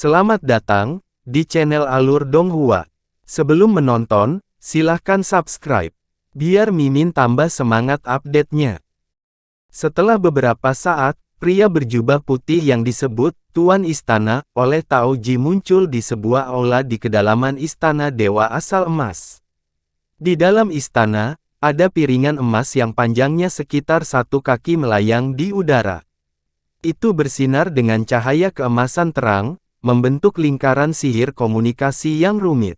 Selamat datang di channel Alur Donghua. Sebelum menonton, silahkan subscribe, biar Mimin tambah semangat update-nya. Setelah beberapa saat, pria berjubah putih yang disebut Tuan Istana oleh Tao Ji muncul di sebuah aula di kedalaman istana dewa asal emas. Di dalam istana, ada piringan emas yang panjangnya sekitar 1 kaki melayang di udara. Itu bersinar dengan cahaya keemasan terang, membentuk lingkaran sihir komunikasi yang rumit.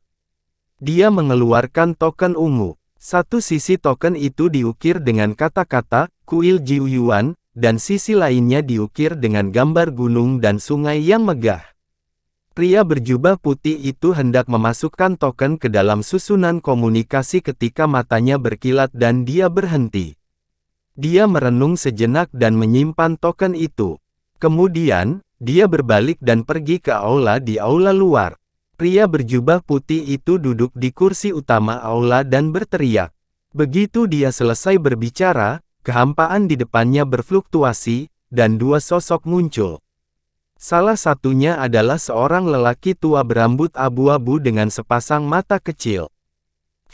Dia mengeluarkan token ungu. Satu sisi token itu diukir dengan kata-kata, Kuil Jiuyuan, dan sisi lainnya diukir dengan gambar gunung dan sungai yang megah. Pria berjubah putih itu hendak memasukkan token ke dalam susunan komunikasi ketika matanya berkilat dan dia berhenti. Dia merenung sejenak dan menyimpan token itu. Kemudian, dia berbalik dan pergi ke aula di aula luar. Pria berjubah putih itu duduk di kursi utama aula dan berteriak. Begitu dia selesai berbicara, kehampaan di depannya berfluktuasi, dan 2 sosok muncul. Salah satunya adalah seorang lelaki tua berambut abu-abu dengan sepasang mata kecil.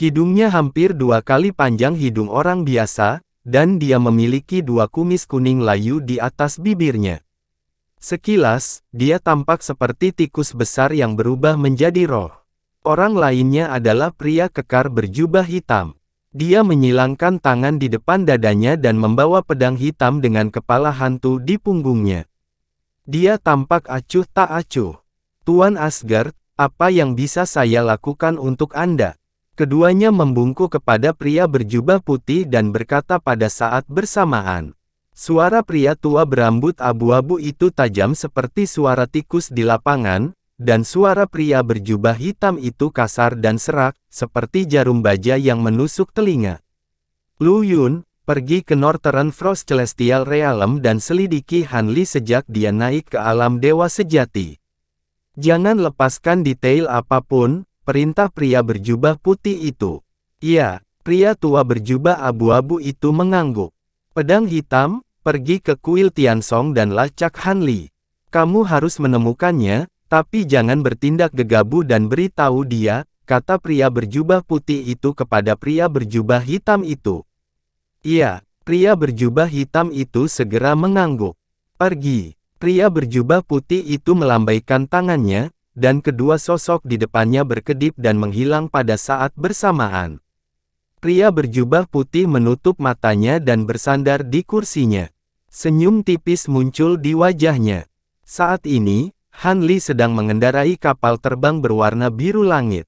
Hidungnya hampir 2 kali panjang hidung orang biasa, dan dia memiliki 2 kumis kuning layu di atas bibirnya. Sekilas, dia tampak seperti tikus besar yang berubah menjadi roh. Orang lainnya adalah pria kekar berjubah hitam. Dia menyilangkan tangan di depan dadanya dan membawa pedang hitam dengan kepala hantu di punggungnya. Dia tampak acuh tak acuh. Tuan Asgard, apa yang bisa saya lakukan untuk Anda? Keduanya membungkuk kepada pria berjubah putih dan berkata pada saat bersamaan. Suara pria tua berambut abu-abu itu tajam seperti suara tikus di lapangan, dan suara pria berjubah hitam itu kasar dan serak, seperti jarum baja yang menusuk telinga. Lu Yun, pergi ke Northern Frost Celestial Realm dan selidiki Han Li sejak dia naik ke alam dewa sejati. Jangan lepaskan detail apapun, perintah pria berjubah putih itu. Iya, pria tua berjubah abu-abu itu mengangguk. Pedang hitam, pergi ke kuil Tiansong dan lacak Han Li. Kamu harus menemukannya, tapi jangan bertindak gegabah dan beritahu dia, kata pria berjubah putih itu kepada pria berjubah hitam itu. Iya, pria berjubah hitam itu segera mengangguk. Pergi. Pria berjubah putih itu melambaikan tangannya, dan kedua sosok di depannya berkedip dan menghilang pada saat bersamaan. Pria berjubah putih menutup matanya dan bersandar di kursinya. Senyum tipis muncul di wajahnya. Saat ini, Han Li sedang mengendarai kapal terbang berwarna biru langit.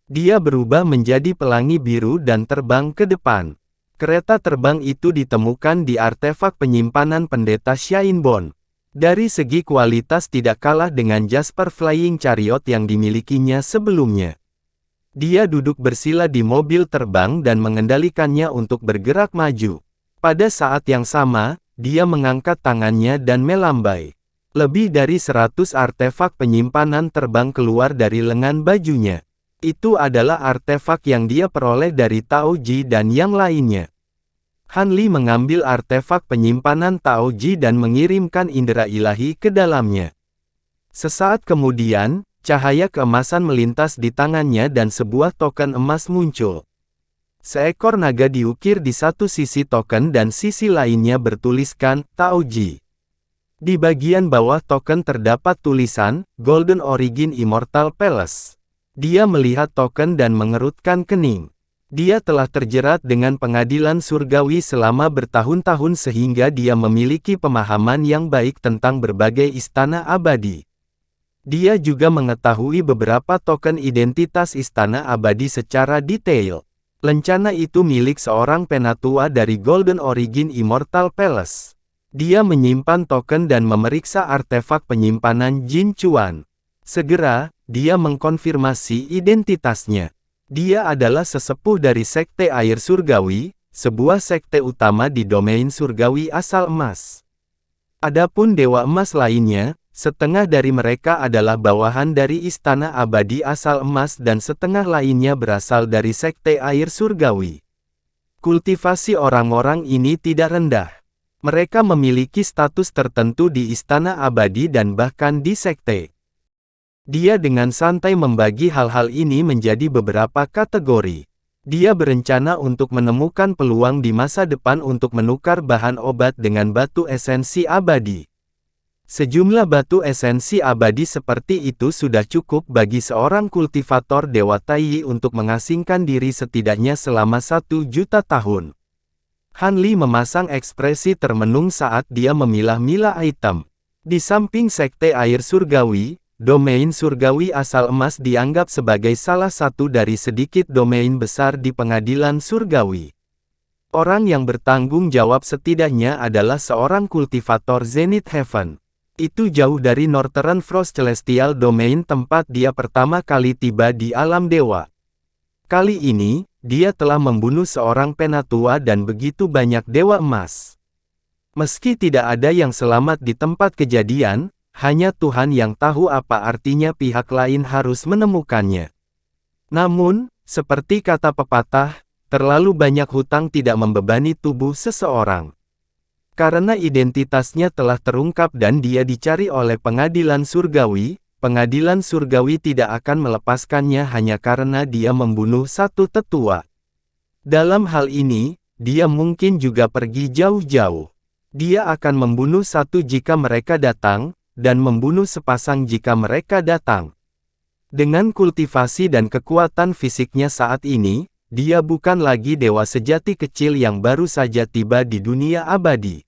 Dia berubah menjadi pelangi biru dan terbang ke depan. Kereta terbang itu ditemukan di artefak penyimpanan pendeta Shainbon. Dari segi kualitas tidak kalah dengan Jasper Flying Chariot yang dimilikinya sebelumnya. Dia duduk bersila di mobil terbang dan mengendalikannya untuk bergerak maju. Pada saat yang sama, dia mengangkat tangannya dan melambai. Lebih dari 100 artefak penyimpanan terbang keluar dari lengan bajunya. Itu adalah artefak yang dia peroleh dari Tao Ji dan yang lainnya. Han Li mengambil artefak penyimpanan Tao Ji dan mengirimkan indera ilahi ke dalamnya. Sesaat kemudian, cahaya keemasan melintas di tangannya dan sebuah token emas muncul. Seekor naga diukir di satu sisi token dan sisi lainnya bertuliskan Tao Ji. Di bagian bawah token terdapat tulisan Golden Origin Immortal Palace. Dia melihat token dan mengerutkan kening. Dia telah terjerat dengan pengadilan surgawi selama bertahun-tahun sehingga dia memiliki pemahaman yang baik tentang berbagai istana abadi. Dia juga mengetahui beberapa token identitas istana abadi secara detail. Lencana itu milik seorang penatua dari Golden Origin Immortal Palace. Dia menyimpan token dan memeriksa artefak penyimpanan Jin Chuan. Segera, dia mengkonfirmasi identitasnya. Dia adalah sesepuh dari Sekte Air Surgawi, sebuah sekte utama di domain surgawi asal emas. Adapun dewa emas lainnya, setengah dari mereka adalah bawahan dari istana abadi asal emas dan setengah lainnya berasal dari Sekte Air Surgawi. Kultivasi orang-orang ini tidak rendah. Mereka memiliki status tertentu di istana abadi dan bahkan di sekte. Dia dengan santai membagi hal-hal ini menjadi beberapa kategori. Dia berencana untuk menemukan peluang di masa depan untuk menukar bahan obat dengan batu esensi abadi. Sejumlah batu esensi abadi seperti itu sudah cukup bagi seorang kultivator Dewa Taiyi untuk mengasingkan diri setidaknya selama 1 juta tahun. Han Li memasang ekspresi termenung saat dia memilah-milah item. Di samping sekte air surgawi, domain surgawi asal emas dianggap sebagai salah satu dari sedikit domain besar di pengadilan surgawi. Orang yang bertanggung jawab setidaknya adalah seorang kultivator Zenith Heaven. Itu jauh dari Northern Frost Celestial Domain tempat dia pertama kali tiba di alam dewa. Kali ini, dia telah membunuh seorang penatua dan begitu banyak dewa emas. Meski tidak ada yang selamat di tempat kejadian, hanya Tuhan yang tahu apa artinya pihak lain harus menemukannya. Namun, seperti kata pepatah, terlalu banyak hutang tidak membebani tubuh seseorang. Karena identitasnya telah terungkap dan dia dicari oleh pengadilan surgawi tidak akan melepaskannya hanya karena dia membunuh satu tetua. Dalam hal ini, dia mungkin juga pergi jauh-jauh. Dia akan membunuh satu jika mereka datang, dan membunuh sepasang jika mereka datang. Dengan kultivasi dan kekuatan fisiknya saat ini, dia bukan lagi dewa sejati kecil yang baru saja tiba di dunia abadi.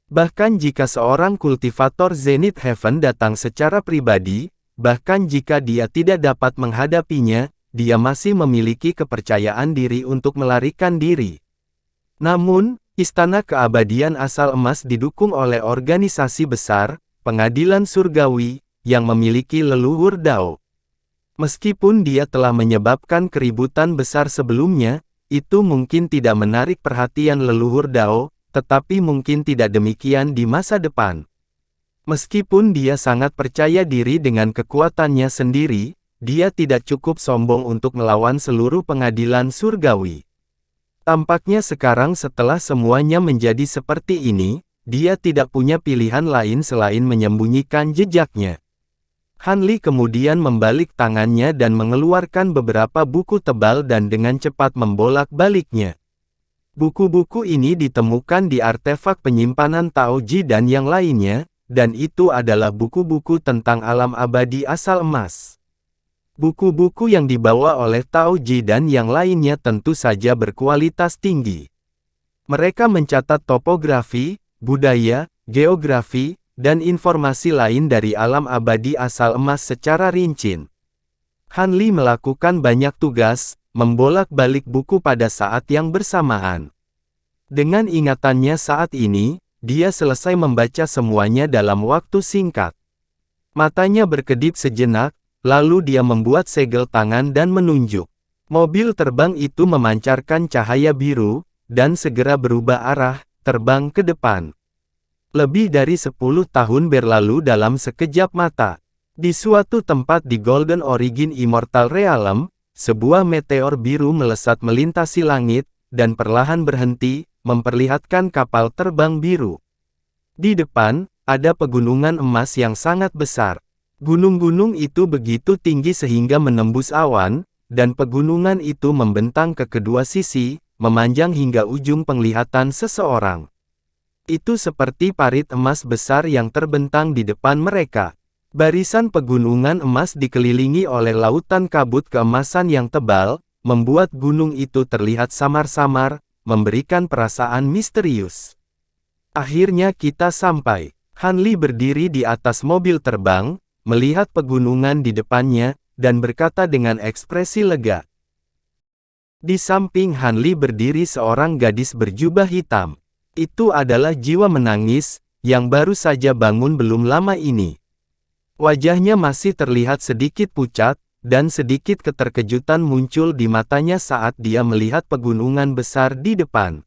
Bahkan jika seorang kultivator Zenith Heaven datang secara pribadi, bahkan jika dia tidak dapat menghadapinya, dia masih memiliki kepercayaan diri untuk melarikan diri. Namun, Istana Keabadian Asal Emas didukung oleh organisasi besar, Pengadilan Surgawi, yang memiliki leluhur Dao. Meskipun dia telah menyebabkan keributan besar sebelumnya, itu mungkin tidak menarik perhatian leluhur Dao, tetapi mungkin tidak demikian di masa depan. Meskipun dia sangat percaya diri dengan kekuatannya sendiri, dia tidak cukup sombong untuk melawan seluruh pengadilan surgawi. Tampaknya sekarang setelah semuanya menjadi seperti ini, dia tidak punya pilihan lain selain menyembunyikan jejaknya. Han Li kemudian membalik tangannya dan mengeluarkan beberapa buku tebal dan dengan cepat membolak-baliknya. Buku-buku ini ditemukan di artefak penyimpanan Tao Ji dan yang lainnya, dan itu adalah buku-buku tentang alam abadi asal emas. Buku-buku yang dibawa oleh Tao Ji dan yang lainnya tentu saja berkualitas tinggi. Mereka mencatat topografi, budaya, geografi, dan informasi lain dari alam abadi asal emas secara rinci. Han Li melakukan banyak tugas, membolak-balik buku pada saat yang bersamaan. Dengan ingatannya saat ini, dia selesai membaca semuanya dalam waktu singkat. Matanya berkedip sejenak, lalu dia membuat segel tangan dan menunjuk. Mobil terbang itu memancarkan cahaya biru, dan segera berubah arah, terbang ke depan. Lebih dari 10 tahun berlalu dalam sekejap mata. Di suatu tempat di Golden Origin Immortal Realm, sebuah meteor biru melesat melintasi langit, dan perlahan berhenti, memperlihatkan kapal terbang biru. Di depan, ada pegunungan emas yang sangat besar. Gunung-gunung itu begitu tinggi sehingga menembus awan, dan pegunungan itu membentang ke kedua sisi, memanjang hingga ujung penglihatan seseorang. Itu seperti parit emas besar yang terbentang di depan mereka. Barisan pegunungan emas dikelilingi oleh lautan kabut keemasan yang tebal, membuat gunung itu terlihat samar-samar, memberikan perasaan misterius. Akhirnya kita sampai. Han Li berdiri di atas mobil terbang, melihat pegunungan di depannya, dan berkata dengan ekspresi lega. Di samping Han Li berdiri seorang gadis berjubah hitam. Itu adalah jiwa menangis, yang baru saja bangun belum lama ini. Wajahnya masih terlihat sedikit pucat, dan sedikit keterkejutan muncul di matanya saat dia melihat pegunungan besar di depan.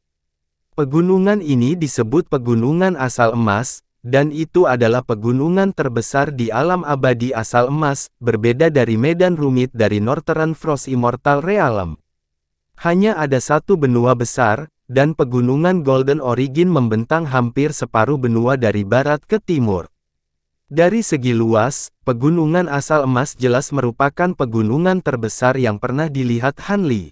Pegunungan ini disebut Pegunungan Asal Emas, dan itu adalah pegunungan terbesar di alam abadi asal emas, berbeda dari medan rumit dari Northern Frost Immortal Realm. Hanya ada satu benua besar, dan pegunungan Golden Origin membentang hampir separuh benua dari barat ke timur. Dari segi luas, pegunungan asal emas jelas merupakan pegunungan terbesar yang pernah dilihat Hanli.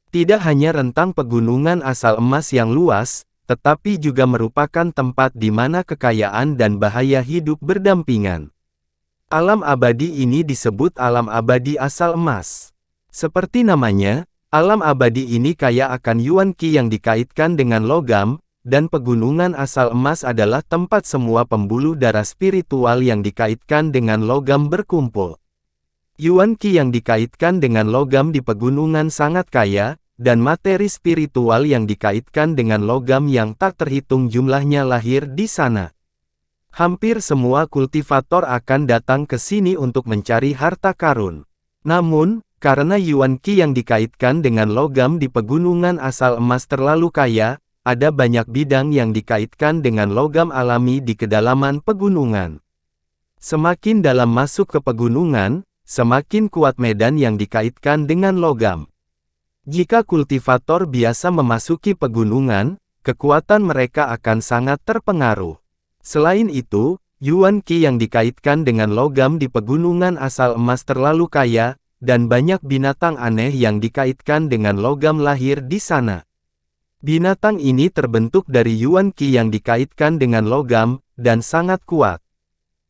Tidak hanya rentang pegunungan asal emas yang luas, tetapi juga merupakan tempat di mana kekayaan dan bahaya hidup berdampingan. Alam abadi ini disebut alam abadi asal emas. Seperti namanya, alam abadi ini kaya akan yuan qi yang dikaitkan dengan logam, dan pegunungan asal emas adalah tempat semua pembuluh darah spiritual yang dikaitkan dengan logam berkumpul. Yuan qi yang dikaitkan dengan logam di pegunungan sangat kaya, dan materi spiritual yang dikaitkan dengan logam yang tak terhitung jumlahnya lahir di sana. Hampir semua kultivator akan datang ke sini untuk mencari harta karun. Namun, karena yuan qi yang dikaitkan dengan logam di pegunungan asal emas terlalu kaya, ada banyak bidang yang dikaitkan dengan logam alami di kedalaman pegunungan. Semakin dalam masuk ke pegunungan, semakin kuat medan yang dikaitkan dengan logam. Jika kultivator biasa memasuki pegunungan, kekuatan mereka akan sangat terpengaruh. Selain itu, yuan qi yang dikaitkan dengan logam di pegunungan asal emas terlalu kaya, dan banyak binatang aneh yang dikaitkan dengan logam lahir di sana. Binatang ini terbentuk dari yuan qi yang dikaitkan dengan logam, dan sangat kuat.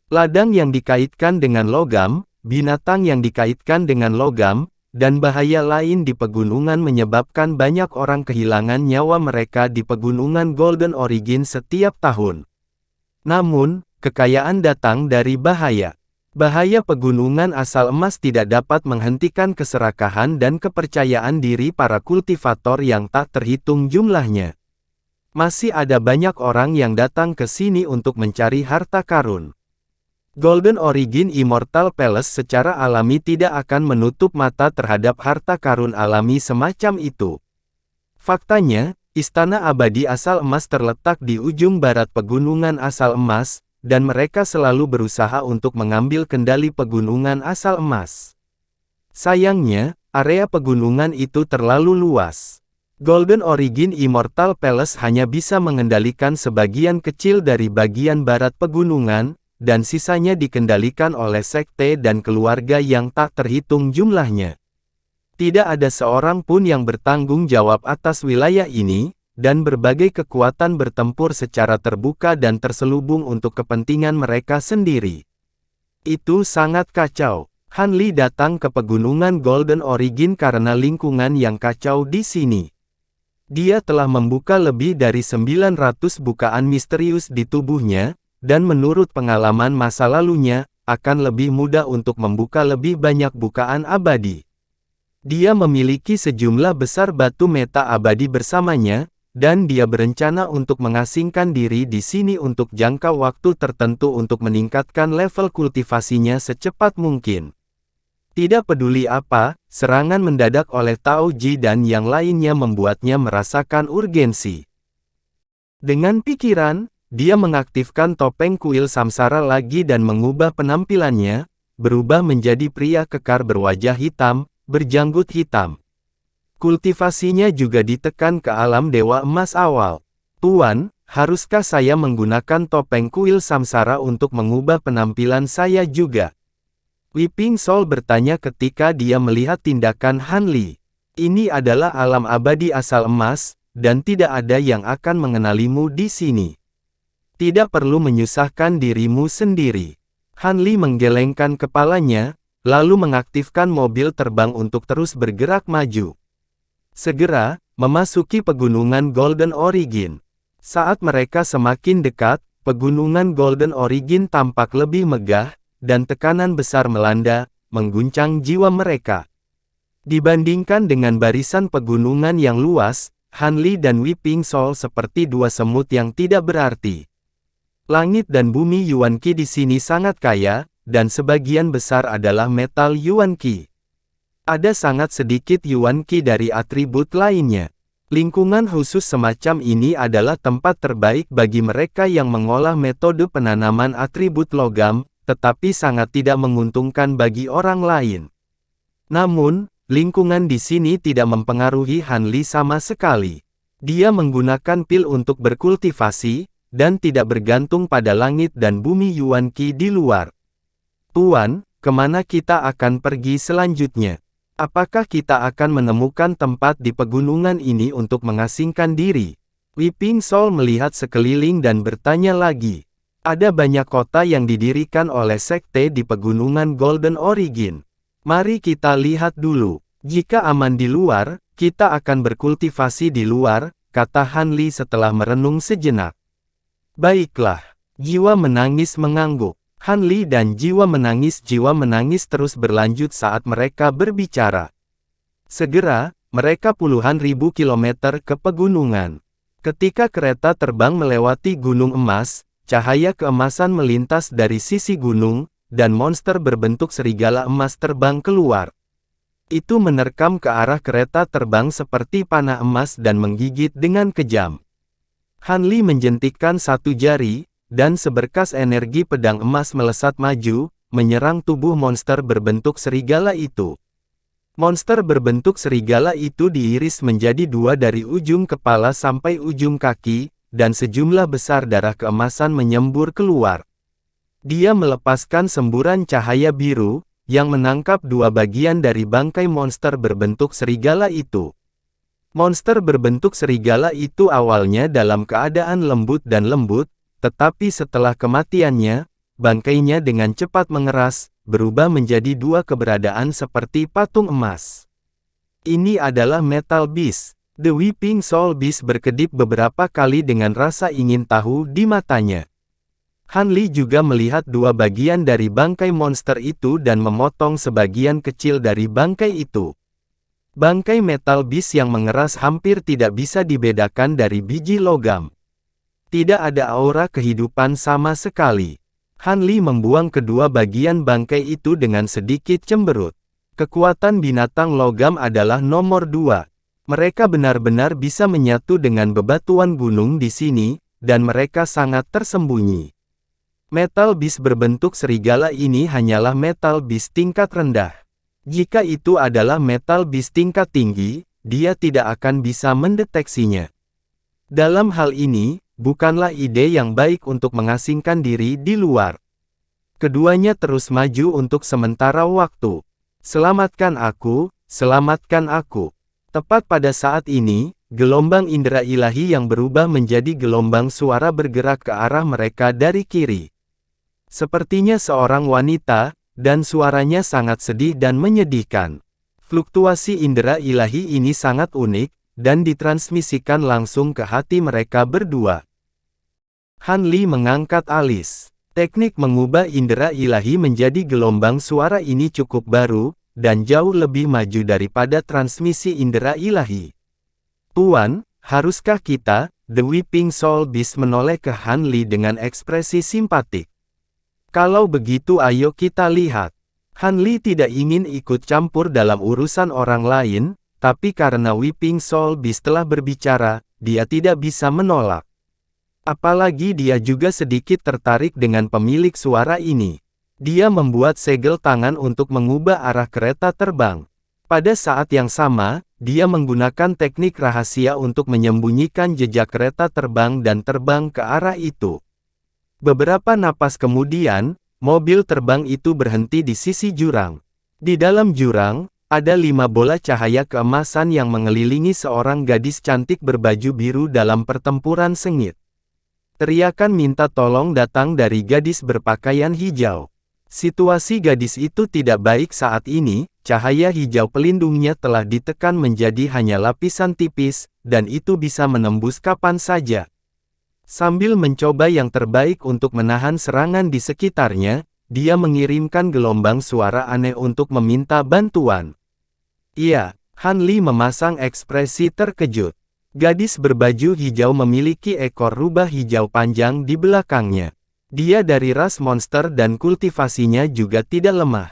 Ladang yang dikaitkan dengan logam, binatang yang dikaitkan dengan logam, dan bahaya lain di pegunungan menyebabkan banyak orang kehilangan nyawa mereka di pegunungan Golden Origin setiap tahun. Namun, kekayaan datang dari bahaya. Bahaya pegunungan asal emas tidak dapat menghentikan keserakahan dan kepercayaan diri para kultivator yang tak terhitung jumlahnya. Masih ada banyak orang yang datang ke sini untuk mencari harta karun. Golden Origin Immortal Palace secara alami tidak akan menutup mata terhadap harta karun alami semacam itu. Faktanya, istana abadi asal emas terletak di ujung barat pegunungan asal emas, dan mereka selalu berusaha untuk mengambil kendali pegunungan asal emas. Sayangnya, area pegunungan itu terlalu luas. Golden Origin Immortal Palace hanya bisa mengendalikan sebagian kecil dari bagian barat pegunungan, dan sisanya dikendalikan oleh sekte dan keluarga yang tak terhitung jumlahnya. Tidak ada seorang pun yang bertanggung jawab atas wilayah ini, dan berbagai kekuatan bertempur secara terbuka dan terselubung untuk kepentingan mereka sendiri. Itu sangat kacau. Hanli datang ke pegunungan Golden Origin karena lingkungan yang kacau di sini. Dia telah membuka lebih dari 900 bukaan misterius di tubuhnya, dan menurut pengalaman masa lalunya, akan lebih mudah untuk membuka lebih banyak bukaan abadi. Dia memiliki sejumlah besar batu meta abadi bersamanya, dan dia berencana untuk mengasingkan diri di sini untuk jangka waktu tertentu untuk meningkatkan level kultivasinya secepat mungkin. Tidak peduli apa, serangan mendadak oleh Tao Ji dan yang lainnya membuatnya merasakan urgensi. Dengan pikiran, dia mengaktifkan topeng kuil samsara lagi dan mengubah penampilannya, berubah menjadi pria kekar berwajah hitam, berjanggut hitam. Kultivasinya juga ditekan ke alam Dewa Emas awal. Tuan, haruskah saya menggunakan topeng kuil samsara untuk mengubah penampilan saya juga? Weeping Soul bertanya ketika dia melihat tindakan Hanli. Ini adalah alam abadi asal emas, dan tidak ada yang akan mengenalimu di sini. Tidak perlu menyusahkan dirimu sendiri. Hanli menggelengkan kepalanya, lalu mengaktifkan mobil terbang untuk terus bergerak maju. Segera, memasuki pegunungan Golden Origin. Saat mereka semakin dekat, pegunungan Golden Origin tampak lebih megah, dan tekanan besar melanda, mengguncang jiwa mereka. Dibandingkan dengan barisan pegunungan yang luas, Hanli dan Weeping Soul seperti dua semut yang tidak berarti. Langit dan bumi yuan qi di sini sangat kaya, dan sebagian besar adalah metal yuan qi. Ada sangat sedikit yuan qi dari atribut lainnya. Lingkungan khusus semacam ini adalah tempat terbaik bagi mereka yang mengolah metode penanaman atribut logam, tetapi sangat tidak menguntungkan bagi orang lain. Namun, lingkungan di sini tidak mempengaruhi Hanli sama sekali. Dia menggunakan pil untuk berkultivasi, dan tidak bergantung pada langit dan bumi Yuan Qi di luar. Tuan, kemana kita akan pergi selanjutnya? Apakah kita akan menemukan tempat di pegunungan ini untuk mengasingkan diri? Wiping Sol melihat sekeliling dan bertanya lagi. Ada banyak kota yang didirikan oleh sekte di pegunungan Golden Origin. Mari kita lihat dulu. Jika aman di luar, kita akan berkultivasi di luar, kata Han Li setelah merenung sejenak. Baiklah. Jiwa menangis mengangguk. Han Li dan jiwa menangis terus berlanjut saat mereka berbicara. Segera, mereka puluhan ribu kilometer ke pegunungan. Ketika kereta terbang melewati Gunung Emas, cahaya keemasan melintas dari sisi gunung, dan monster berbentuk serigala emas terbang keluar. Itu menerkam ke arah kereta terbang seperti panah emas dan menggigit dengan kejam. Han Li menjentikkan satu jari, dan seberkas energi pedang emas melesat maju, menyerang tubuh monster berbentuk serigala itu. Monster berbentuk serigala itu diiris menjadi dua dari ujung kepala sampai ujung kaki, dan sejumlah besar darah keemasan menyembur keluar. Dia melepaskan semburan cahaya biru, yang menangkap dua bagian dari bangkai monster berbentuk serigala itu. Monster berbentuk serigala itu awalnya dalam keadaan lembut dan lembut, tetapi setelah kematiannya, bangkainya dengan cepat mengeras, berubah menjadi dua keberadaan seperti patung emas. Ini adalah Metal Beast. The Weeping Soul Beast berkedip beberapa kali dengan rasa ingin tahu di matanya. Han Li juga melihat dua bagian dari bangkai monster itu dan memotong sebagian kecil dari bangkai itu. Bangkai Metal Beast yang mengeras hampir tidak bisa dibedakan dari biji logam. Tidak ada aura kehidupan sama sekali. Han Li membuang kedua bagian bangkai itu dengan sedikit cemberut. Kekuatan binatang logam adalah nomor 2. Mereka benar-benar bisa menyatu dengan bebatuan gunung di sini, dan mereka sangat tersembunyi. Metal Beast berbentuk serigala ini hanyalah Metal Beast tingkat rendah. Jika itu adalah Metal Beast tingkat tinggi, dia tidak akan bisa mendeteksinya. Dalam hal ini, bukanlah ide yang baik untuk mengasingkan diri di luar. Keduanya terus maju untuk sementara waktu. Selamatkan aku, selamatkan aku. Tepat pada saat ini, gelombang indera ilahi yang berubah menjadi gelombang suara bergerak ke arah mereka dari kiri. Sepertinya seorang wanita, dan suaranya sangat sedih dan menyedihkan. Fluktuasi indera ilahi ini sangat unik, dan ditransmisikan langsung ke hati mereka berdua. Han Li mengangkat alis. Teknik mengubah indera ilahi menjadi gelombang suara ini cukup baru, dan jauh lebih maju daripada transmisi indera ilahi. Tuan, haruskah kita, The Weeping Soul Beast menoleh ke Han Li dengan ekspresi simpatik. Kalau begitu ayo kita lihat. Han Li tidak ingin ikut campur dalam urusan orang lain, tapi karena Weeping Soul Beast telah berbicara, dia tidak bisa menolak. Apalagi dia juga sedikit tertarik dengan pemilik suara ini. Dia membuat segel tangan untuk mengubah arah kereta terbang. Pada saat yang sama, dia menggunakan teknik rahasia untuk menyembunyikan jejak kereta terbang dan terbang ke arah itu. Beberapa napas kemudian, mobil terbang itu berhenti di sisi jurang. Di dalam jurang, ada 5 bola cahaya keemasan yang mengelilingi seorang gadis cantik berbaju biru dalam pertempuran sengit. Teriakan minta tolong datang dari gadis berpakaian hijau. Situasi gadis itu tidak baik saat ini, cahaya hijau pelindungnya telah ditekan menjadi hanya lapisan tipis, dan itu bisa menembus kapan saja. Sambil mencoba yang terbaik untuk menahan serangan di sekitarnya, dia mengirimkan gelombang suara aneh untuk meminta bantuan. Iya, Han Li memasang ekspresi terkejut. Gadis berbaju hijau memiliki ekor rubah hijau panjang di belakangnya. Dia dari ras monster dan kultivasinya juga tidak lemah.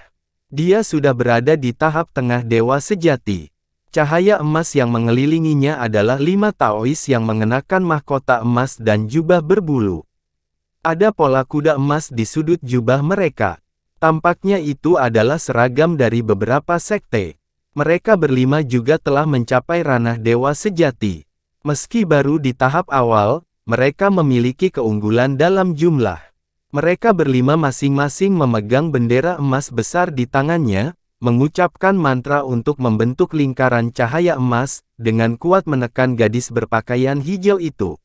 Dia sudah berada di tahap tengah dewa sejati. Cahaya emas yang mengelilinginya adalah 5 Taois yang mengenakan mahkota emas dan jubah berbulu. Ada pola kuda emas di sudut jubah mereka. Tampaknya itu adalah seragam dari beberapa sekte. Mereka berlima juga telah mencapai ranah dewa sejati. Meski baru di tahap awal, mereka memiliki keunggulan dalam jumlah. Mereka berlima masing-masing memegang bendera emas besar di tangannya, mengucapkan mantra untuk membentuk lingkaran cahaya emas, dengan kuat menekan gadis berpakaian hijau itu.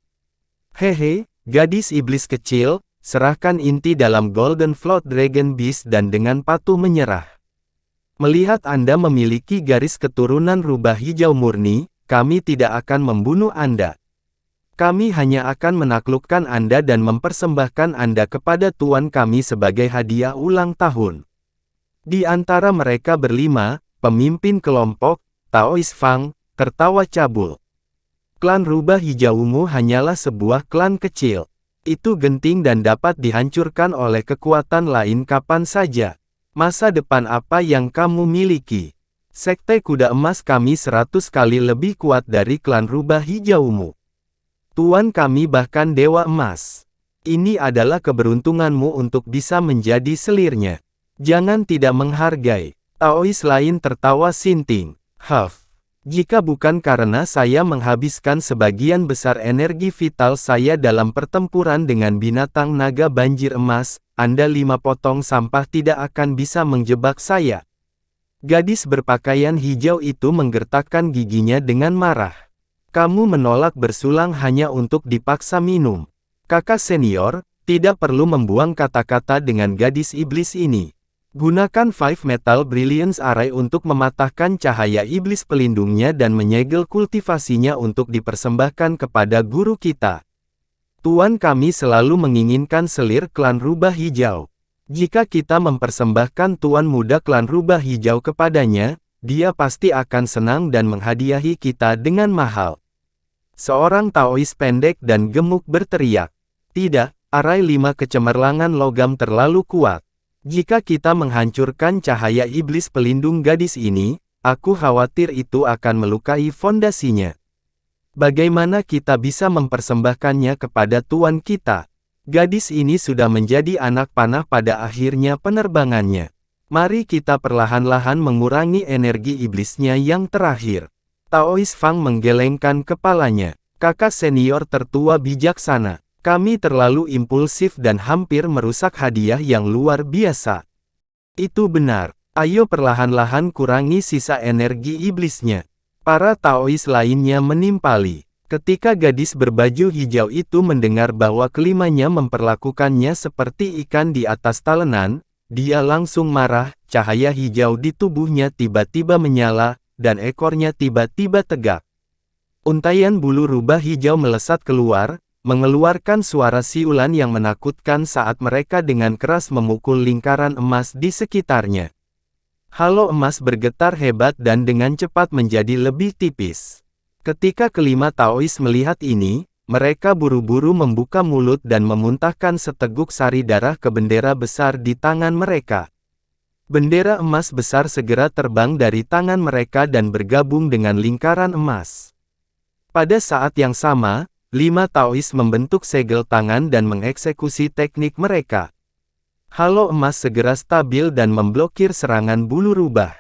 Hehe, gadis iblis kecil, serahkan inti dalam Golden Float Dragon Beast dan dengan patuh menyerah. Melihat Anda memiliki garis keturunan rubah hijau murni, kami tidak akan membunuh Anda. Kami hanya akan menaklukkan Anda dan mempersembahkan Anda kepada Tuan kami sebagai hadiah ulang tahun. Di antara mereka berlima, pemimpin kelompok, Taoist Fang, tertawa cabul. Klan rubah hijau ungu hanyalah sebuah klan kecil. Itu genting dan dapat dihancurkan oleh kekuatan lain kapan saja. Masa depan apa yang kamu miliki? Sekte kuda emas kami 100 kali lebih kuat dari klan rubah hijau ungu. Tuan kami bahkan dewa emas. Ini adalah keberuntunganmu untuk bisa menjadi selirnya. Jangan tidak menghargai. Taois lain tertawa sinting. Huff. Jika bukan karena saya menghabiskan sebagian besar energi vital saya dalam pertempuran dengan binatang naga banjir emas, Anda 5 potong sampah tidak akan bisa menjebak saya. Gadis berpakaian hijau itu menggertakkan giginya dengan marah. Kamu menolak bersulang hanya untuk dipaksa minum. Kakak senior, tidak perlu membuang kata-kata dengan gadis iblis ini. Gunakan Five Metal Brilliance Array untuk mematahkan cahaya iblis pelindungnya dan menyegel kultivasinya untuk dipersembahkan kepada guru kita. Tuan kami selalu menginginkan selir klan rubah hijau. Jika kita mempersembahkan tuan muda klan rubah hijau kepadanya, dia pasti akan senang dan menghadiahi kita dengan mahal. Seorang Taois pendek dan gemuk berteriak. Tidak, arai 5 kecemerlangan logam terlalu kuat. Jika kita menghancurkan cahaya iblis pelindung gadis ini, aku khawatir itu akan melukai fondasinya. Bagaimana kita bisa mempersembahkannya kepada tuan kita? Gadis ini sudah menjadi anak panah pada akhirnya penerbangannya. Mari kita perlahan-lahan mengurangi energi iblisnya yang terakhir. Taois Fang menggelengkan kepalanya. Kakak senior tertua bijaksana. Kami terlalu impulsif dan hampir merusak hadiah yang luar biasa. Itu benar. Ayo perlahan-lahan kurangi sisa energi iblisnya. Para Taois lainnya menimpali. Ketika gadis berbaju hijau itu mendengar bahwa kelimanya memperlakukannya seperti ikan di atas talenan, dia langsung marah, cahaya hijau di tubuhnya tiba-tiba menyala, dan ekornya tiba-tiba tegak. Untaian bulu rubah hijau melesat keluar, mengeluarkan suara siulan yang menakutkan saat mereka dengan keras memukul lingkaran emas di sekitarnya. Halo emas bergetar hebat dan dengan cepat menjadi lebih tipis. Ketika kelima Taois melihat ini, mereka buru-buru membuka mulut dan memuntahkan seteguk sari darah ke bendera besar di tangan mereka. Bendera emas besar segera terbang dari tangan mereka dan bergabung dengan lingkaran emas. Pada saat yang sama, 5 Taois membentuk segel tangan dan mengeksekusi teknik mereka. Halo emas segera stabil dan memblokir serangan bulu rubah.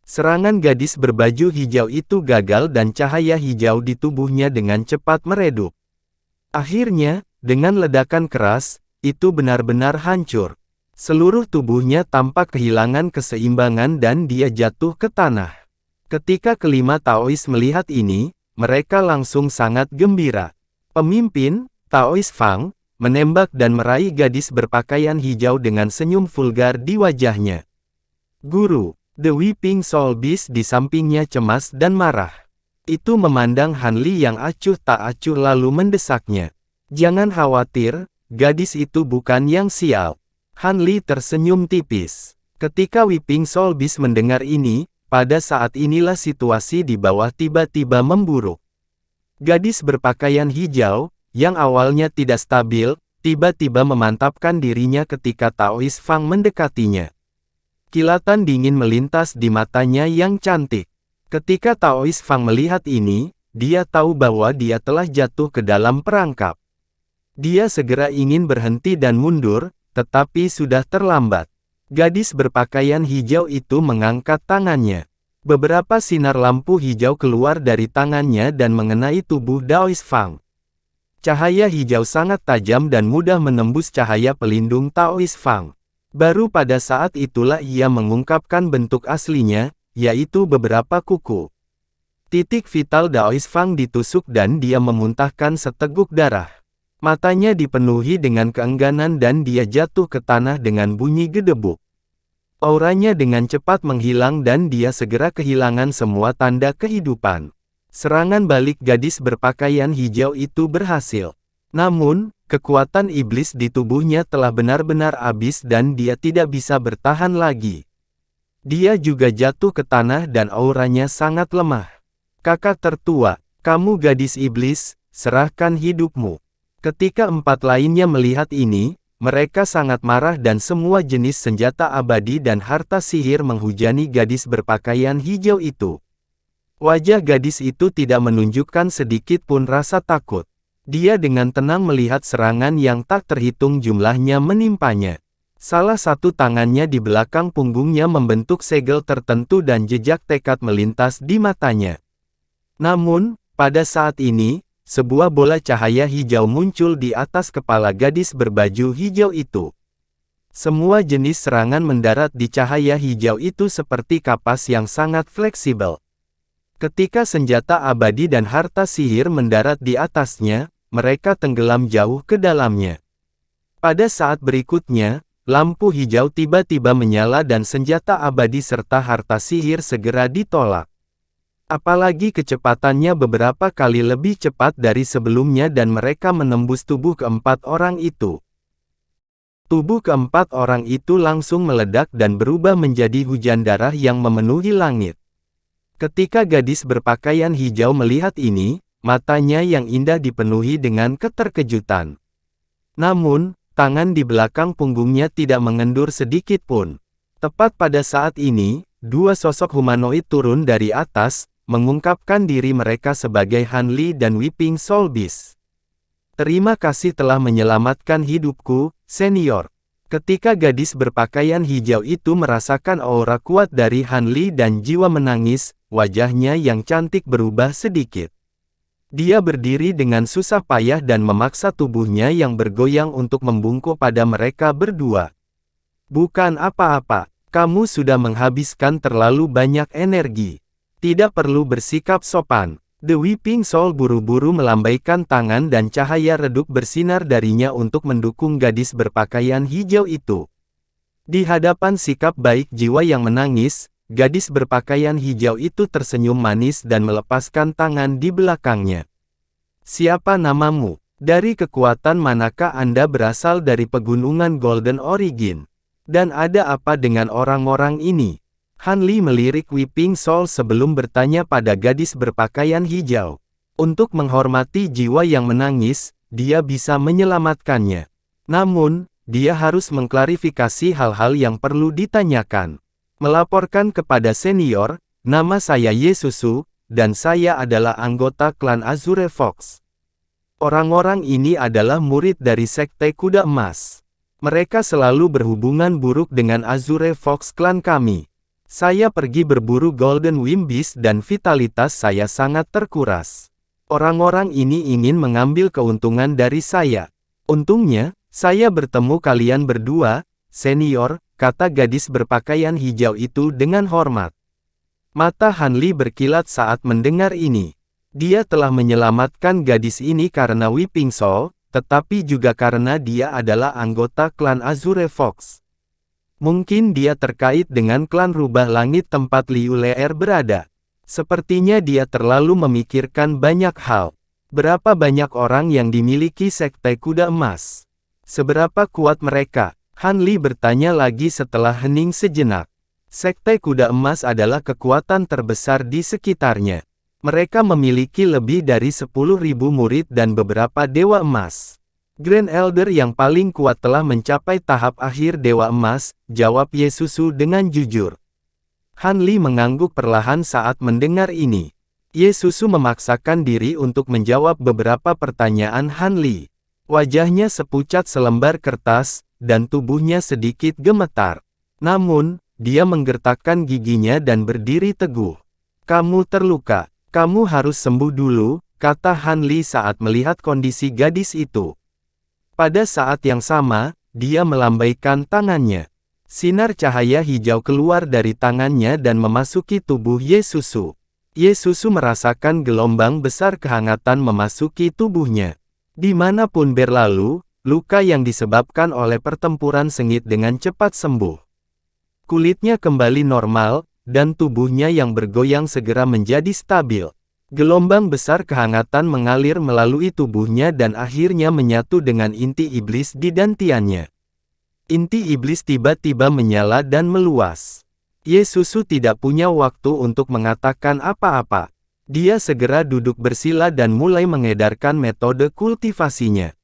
Serangan gadis berbaju hijau itu gagal dan cahaya hijau di tubuhnya dengan cepat meredup. Akhirnya, dengan ledakan keras, itu benar-benar hancur. Seluruh tubuhnya tampak kehilangan keseimbangan dan dia jatuh ke tanah. Ketika kelima Taois melihat ini, mereka langsung sangat gembira. Pemimpin, Taois Fang, menembak dan meraih gadis berpakaian hijau dengan senyum vulgar di wajahnya. Guru, The Weeping Soul Beast di sampingnya cemas dan marah. Itu memandang Han Li yang acuh tak acuh lalu mendesaknya. Jangan khawatir, gadis itu bukan yang sial. Han Li tersenyum tipis. Ketika Weeping Soul Beast mendengar ini, pada saat inilah situasi di bawah tiba-tiba memburuk. Gadis berpakaian hijau, yang awalnya tidak stabil, tiba-tiba memantapkan dirinya ketika Taois Fang mendekatinya. Kilatan dingin melintas di matanya yang cantik. Ketika Taois Fang melihat ini, dia tahu bahwa dia telah jatuh ke dalam perangkap. Dia segera ingin berhenti dan mundur, tetapi sudah terlambat. Gadis berpakaian hijau itu mengangkat tangannya. Beberapa sinar lampu hijau keluar dari tangannya dan mengenai tubuh Taois Fang. Cahaya hijau sangat tajam dan mudah menembus cahaya pelindung Taoist Fang. Baru pada saat itulah ia mengungkapkan bentuk aslinya, yaitu beberapa kuku. Titik vital Daoist Fang ditusuk dan dia memuntahkan seteguk darah. Matanya dipenuhi dengan keengganan dan dia jatuh ke tanah dengan bunyi gedebuk. Auranya dengan cepat menghilang dan dia segera kehilangan semua tanda kehidupan. Serangan balik gadis berpakaian hijau itu berhasil. Namun, kekuatan iblis di tubuhnya telah benar-benar habis dan dia tidak bisa bertahan lagi. Dia juga jatuh ke tanah dan auranya sangat lemah. Kakak tertua, kamu gadis iblis, serahkan hidupmu. Ketika 4 lainnya melihat ini, mereka sangat marah dan semua jenis senjata abadi dan harta sihir menghujani gadis berpakaian hijau itu. Wajah gadis itu tidak menunjukkan sedikit pun rasa takut. Dia dengan tenang melihat serangan yang tak terhitung jumlahnya menimpanya. Salah satu tangannya di belakang punggungnya membentuk segel tertentu dan jejak tekad melintas di matanya. Namun, pada saat ini, sebuah bola cahaya hijau muncul di atas kepala gadis berbaju hijau itu. Semua jenis serangan mendarat di cahaya hijau itu seperti kapas yang sangat fleksibel. Ketika senjata abadi dan harta sihir mendarat di atasnya, mereka tenggelam jauh ke dalamnya. Pada saat berikutnya, lampu hijau tiba-tiba menyala dan senjata abadi serta harta sihir segera ditolak. Apalagi kecepatannya beberapa kali lebih cepat dari sebelumnya dan mereka menembus tubuh keempat orang itu. Tubuh keempat orang itu langsung meledak dan berubah menjadi hujan darah yang memenuhi langit. Ketika gadis berpakaian hijau melihat ini, matanya yang indah dipenuhi dengan keterkejutan. Namun, tangan di belakang punggungnya tidak mengendur sedikit pun. Tepat pada saat ini, 2 sosok humanoid turun dari atas, mengungkapkan diri mereka sebagai Han Li dan Weeping Soul Beast. Terima kasih telah menyelamatkan hidupku, senior. Ketika gadis berpakaian hijau itu merasakan aura kuat dari Han Li dan jiwa menangis, wajahnya yang cantik berubah sedikit. Dia berdiri dengan susah payah dan memaksa tubuhnya yang bergoyang untuk membungkuk pada mereka berdua. Bukan apa-apa, kamu sudah menghabiskan terlalu banyak energi. Tidak perlu bersikap sopan. The Weeping Soul buru-buru melambaikan tangan dan cahaya redup bersinar darinya untuk mendukung gadis berpakaian hijau itu. Di hadapan sikap baik jiwa yang menangis, gadis berpakaian hijau itu tersenyum manis dan melepaskan tangan di belakangnya. Siapa namamu? Dari kekuatan manakah Anda berasal? Dari pegunungan Golden Origin? Dan ada apa dengan orang-orang ini? Han Li melirik Weeping Soul sebelum bertanya pada gadis berpakaian hijau. Untuk menghormati jiwa yang menangis, dia bisa menyelamatkannya. Namun, dia harus mengklarifikasi hal-hal yang perlu ditanyakan. Melaporkan kepada senior, nama saya Ye Susu, dan saya adalah anggota klan Azure Fox. Orang-orang ini adalah murid dari Sekte Kuda Emas. Mereka selalu berhubungan buruk dengan Azure Fox klan kami. Saya pergi berburu Golden Wing Beast dan vitalitas saya sangat terkuras. Orang-orang ini ingin mengambil keuntungan dari saya. Untungnya, saya bertemu kalian berdua, senior, kata gadis berpakaian hijau itu dengan hormat. Mata Han Li berkilat saat mendengar ini. Dia telah menyelamatkan gadis ini karena Weeping Soul, tetapi juga karena dia adalah anggota klan Azure Fox. Mungkin dia terkait dengan klan Rubah Langit tempat Liu Leer berada. Sepertinya dia terlalu memikirkan banyak hal. Berapa banyak orang yang dimiliki Sekte Kuda Emas? Seberapa kuat mereka? Han Li bertanya lagi setelah hening sejenak. Sekte Kuda Emas adalah kekuatan terbesar di sekitarnya. Mereka memiliki lebih dari 10.000 murid dan beberapa Dewa Emas. Grand Elder yang paling kuat telah mencapai tahap akhir Dewa Emas, jawab Ye Susu dengan jujur. Han Li mengangguk perlahan saat mendengar ini. Ye Susu memaksakan diri untuk menjawab beberapa pertanyaan Han Li. Wajahnya sepucat selembar kertas, dan tubuhnya sedikit gemetar. Namun, dia menggertakkan giginya dan berdiri teguh. Kamu terluka. Kamu harus sembuh dulu, kata Han Li saat melihat kondisi gadis itu. Pada saat yang sama, dia melambaikan tangannya. Sinar cahaya hijau keluar dari tangannya dan memasuki tubuh Ye Susu. Ye Susu merasakan gelombang besar kehangatan memasuki tubuhnya. Dimanapun berlalu, luka yang disebabkan oleh pertempuran sengit dengan cepat sembuh. Kulitnya kembali normal, dan tubuhnya yang bergoyang segera menjadi stabil. Gelombang besar kehangatan mengalir melalui tubuhnya dan akhirnya menyatu dengan inti iblis di dantiannya. Inti iblis tiba-tiba menyala dan meluas. Ye Susu tidak punya waktu untuk mengatakan apa-apa. Dia segera duduk bersila dan mulai mengedarkan metode kultivasinya.